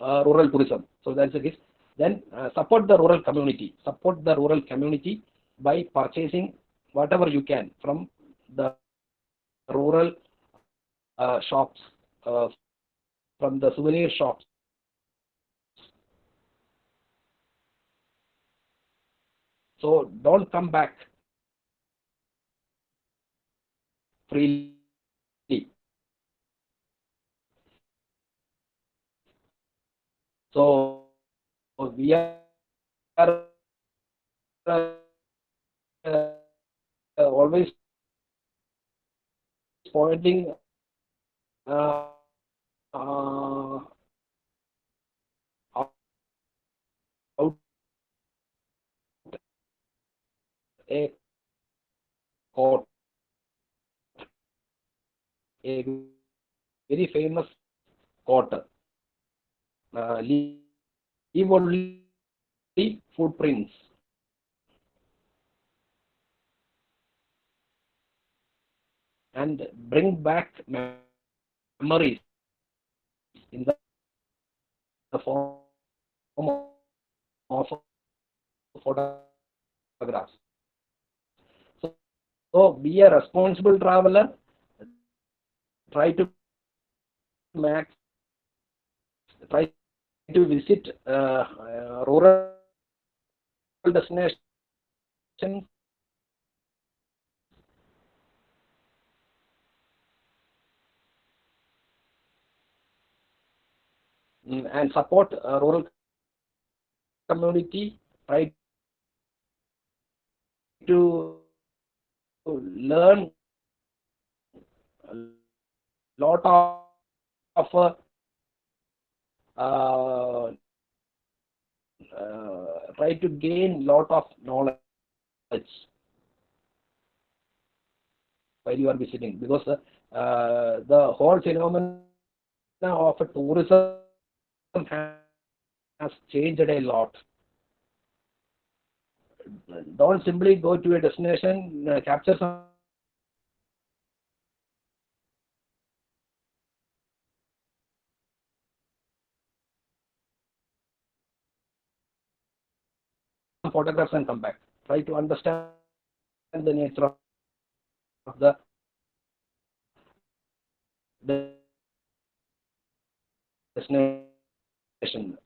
rural tourism. So that is the case. Then support the rural community. Support the rural community by purchasing whatever you can from the rural shops, from the souvenir shops. So don't come back freely. So we are always pointing out a quote, a very famous quote. Leave only footprints, and bring back memories in the form of photographs. So be a responsible traveler. Try to visit rural destinations and support rural community. Try to learn a lot of try to gain lot of knowledge while you are visiting, because the whole phenomenon of tourism has changed a lot. Don't simply go to a destination, capture some photographs and come back. try to understand the nature of the destination.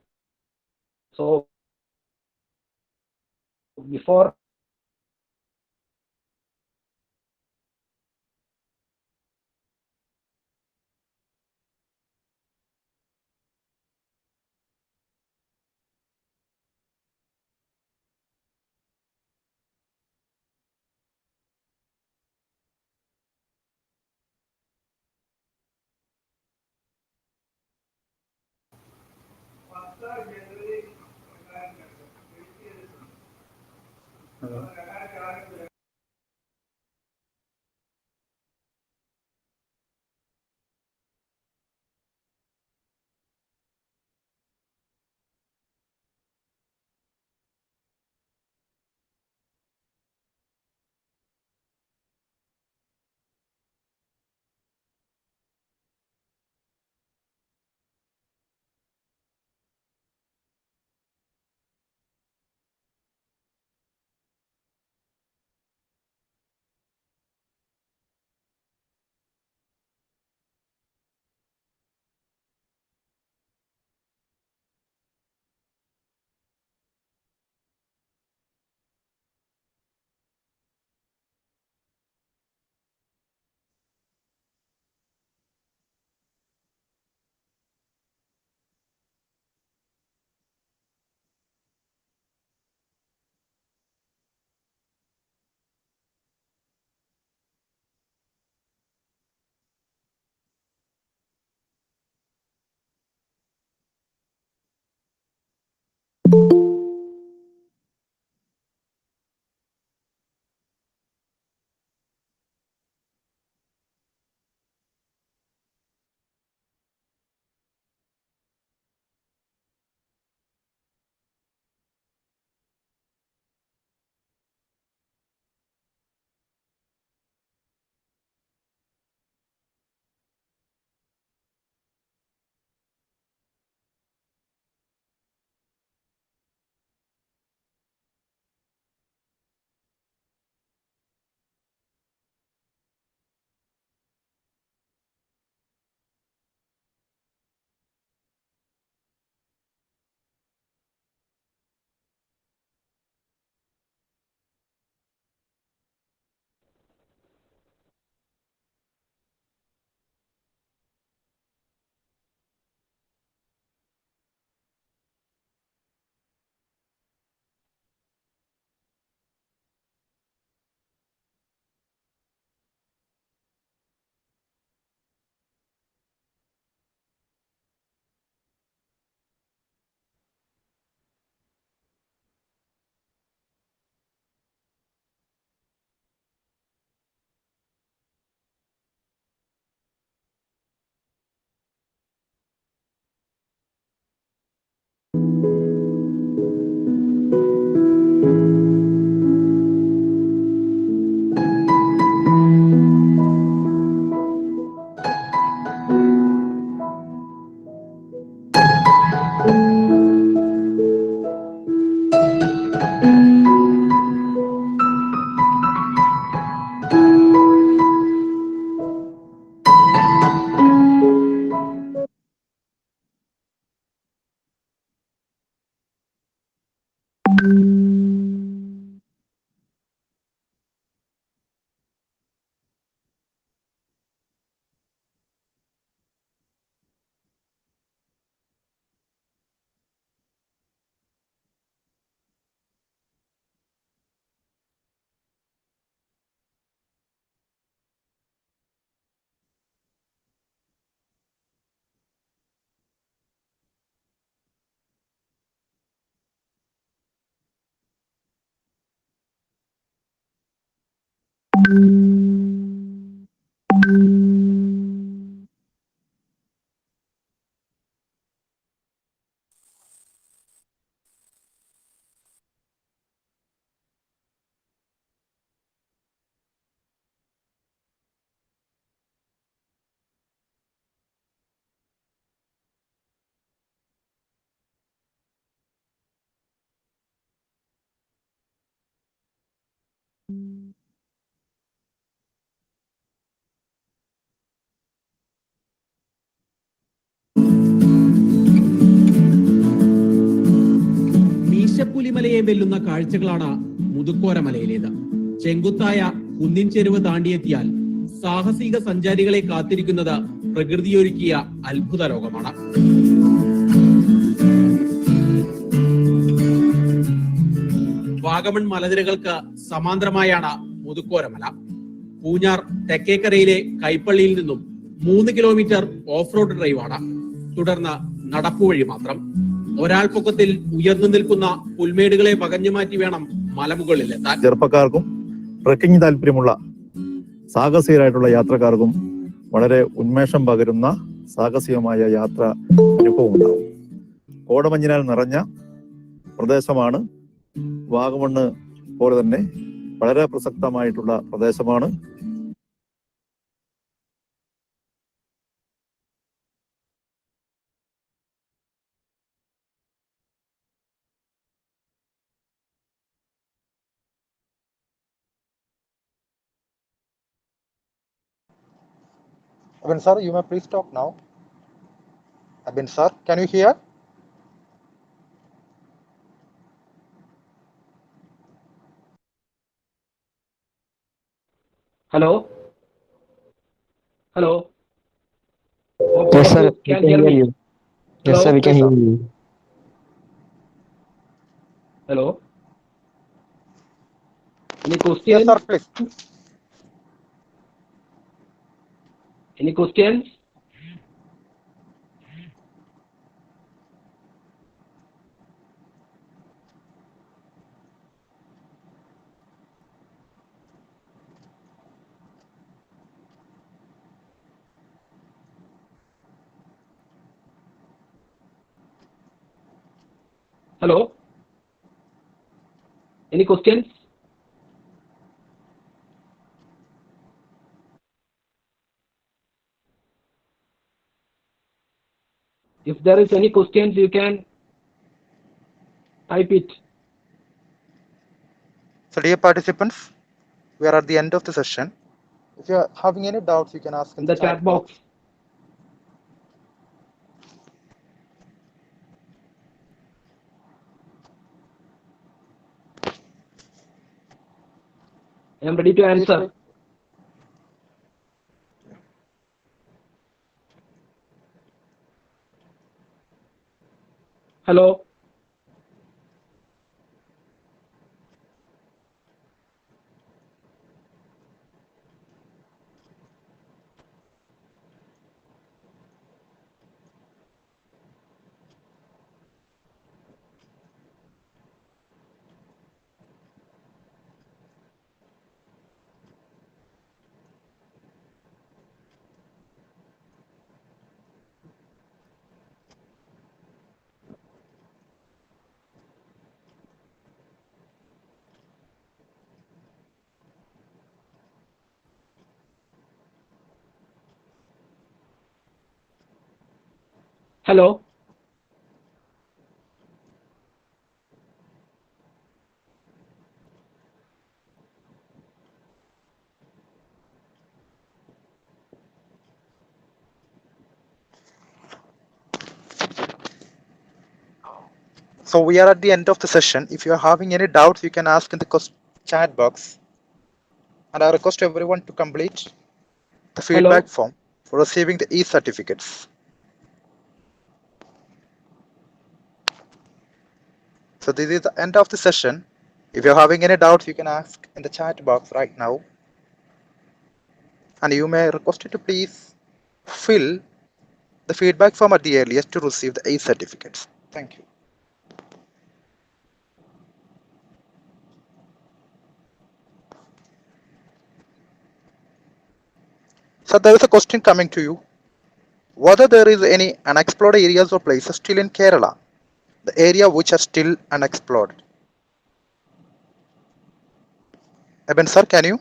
So before മീശപ്പുലിമലയെ വെല്ലുന്ന കാഴ്ചകളാണ് മുതുക്കോരമലയിലേത്. ചെങ്കുത്തായ കുന്നിൻ ചെരുവ് താണ്ടിയെത്തിയാൽ സാഹസിക സഞ്ചാരികളെ കാത്തിരിക്കുന്നത് പ്രകൃതിയൊരുക്കിയ അത്ഭുത ലോകമാണ്. വാഗമൺ മലനിരകൾക്ക് സമാന്തരമായാണ് മുതുക്കോരമല. പൂഞ്ഞാർ തെക്കേക്കരയിലെ കൈപ്പള്ളിയിൽ നിന്നും 3 കിലോമീറ്റർ ഓഫ് റോഡ് ഡ്രൈവാണ്. തുടർന്ന് നടപ്പുവഴി മാത്രം. ഒരാൾ പൊക്കത്തിൽ ഉയർന്നു നിൽക്കുന്ന പുൽമേടുകളെ പകഞ്ഞു മാറ്റി വേണം മലമുകളിലെത്താൻ. ചെറുപ്പക്കാർക്കും ട്രക്കിംഗ് താല്പര്യമുള്ള സാഹസികരായിട്ടുള്ള യാത്രക്കാർക്കും വളരെ ഉന്മേഷം പകരുന്ന സാഹസികമായ യാത്ര അനുഭവം ഉണ്ടാവും. കോടമഞ്ഞിനാൽ നിറഞ്ഞ പ്രദേശമാണ്. വാഗമണ്ണ് പോലെ തന്നെ വളരെ പ്രസക്തമായിട്ടുള്ള പ്രദേശമാണ്. ABIN sir, you may please talk now. ABIN sir, can you hear? Hello? Hello? Yes, sir. You We can can hear hear me? you. Yes, Hello? sir. We can Yes, hear sir. you. Hello? Any Yes questions? sir, please. Any questions? Hello? Any questions? If there is any questions, you can type it. So dear participants, we are at the end of the session. If you are having any doubts, you can ask In the chat box. I am ready to answer. Please. Hello? Hello? So we are at the end of the session. If you are having any doubts, you can ask in the chat box. And I request everyone to complete the feedback form for receiving the e-certificates. So this is the end of the session. If you're having any doubts, you can ask in the chat box right now. And you may request you to please fill the feedback form at the earliest to receive the e-certificates. Thank you. So there is a question coming to you. Whether there is any unexplored areas or places still in Kerala, the area which are still unexplored. ABIN sir, can you?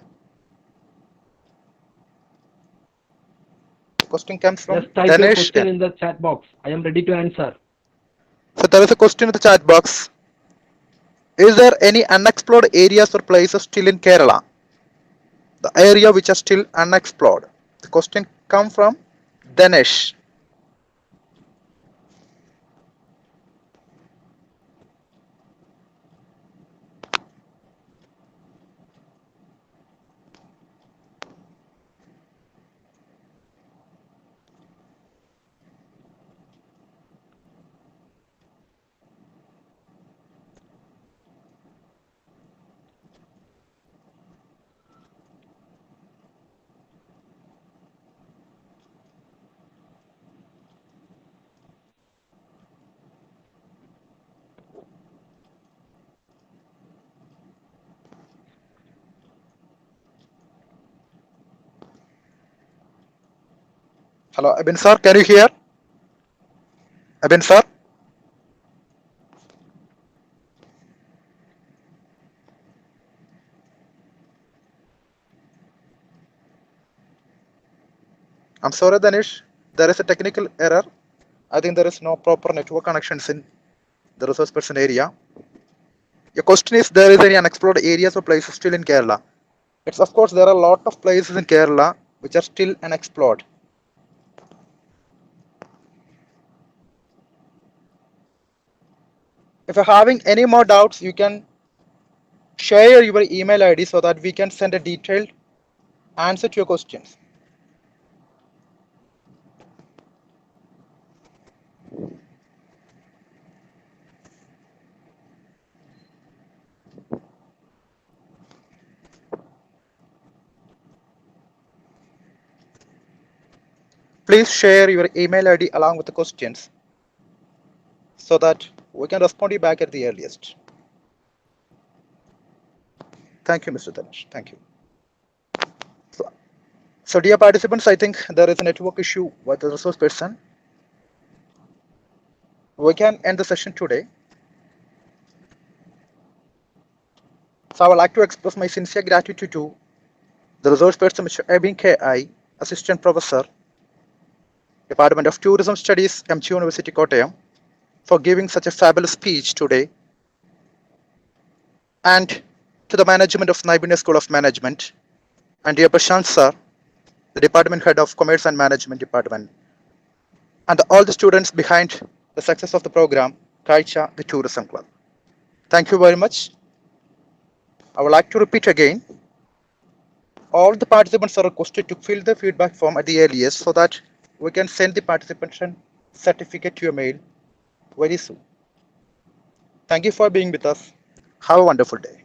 The question comes from Just type your Danesh question N. in the chat box. I am ready to answer. So there is a question in the chat box. Is there any unexplored areas or places still in Kerala? The area which are still unexplored. The question come from Dinesh. Hello, Abin sir, can you hear? Abin sir? I'm sorry, Danish. There is a technical error. I think there is no proper network connections in the resource person area. Your question is, there is any unexplored areas or places still in Kerala? It's of course there are a lot of places in Kerala which are still unexplored. If you're having any more doubts, you can share your email ID so that we can send a detailed answer to your questions. Please share your email ID along with the questions so that we can respond to you back at the earliest. Thank you, Mr. Danish. Thank you. So dear participants, I think there is a network issue with the resource person. We can end the session today. So I would like to express my sincere gratitude to the resource person, Mr. ABIN K.I., Assistant Professor, Department of Tourism Studies, MT University, Kottayam, for giving such a fabulous speech today, and to the management of Naipunnya School of Management, and dear Prashant sir, the Department Head of Commerce and Management Department, and all the students behind the success of the program, Kazhcha, the Tourism Club. Thank you very much. I would like to repeat again, all the participants are requested to fill the feedback form at the earliest so that we can send the participation certificate to your mail very soon. Thank you for being with us. Have a wonderful day.